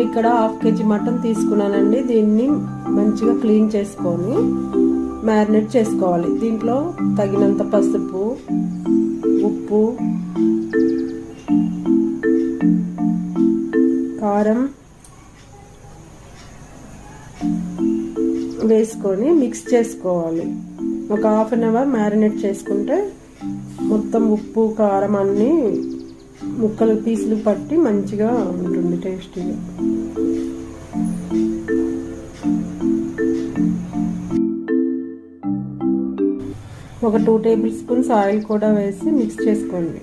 నేను ఇక్కడ 1/2 kg mutton తీసుకున్నానండి. దీన్ని మంచిగా క్లీన్ చేసుకొని మ్యారినేట్ చేసుకోవాలి. దీంట్లో తగినంత పసుపు, ఉప్పు, కారం వేసుకొని మిక్స్ చేసుకోవాలి. ఒక 1/2 అవర్ మ్యారినేట్ చేసుకుంటే మొత్తం ఉప్పు, కారం అన్నీ ముక్కలు పీసులు పట్టి మంచిగా ఉంటుంది, టేస్టీగా. ఒక 2 టేబుల్ స్పూన్స్ ఆయిల్ కూడా వేసి మిక్స్ చేసుకోండి.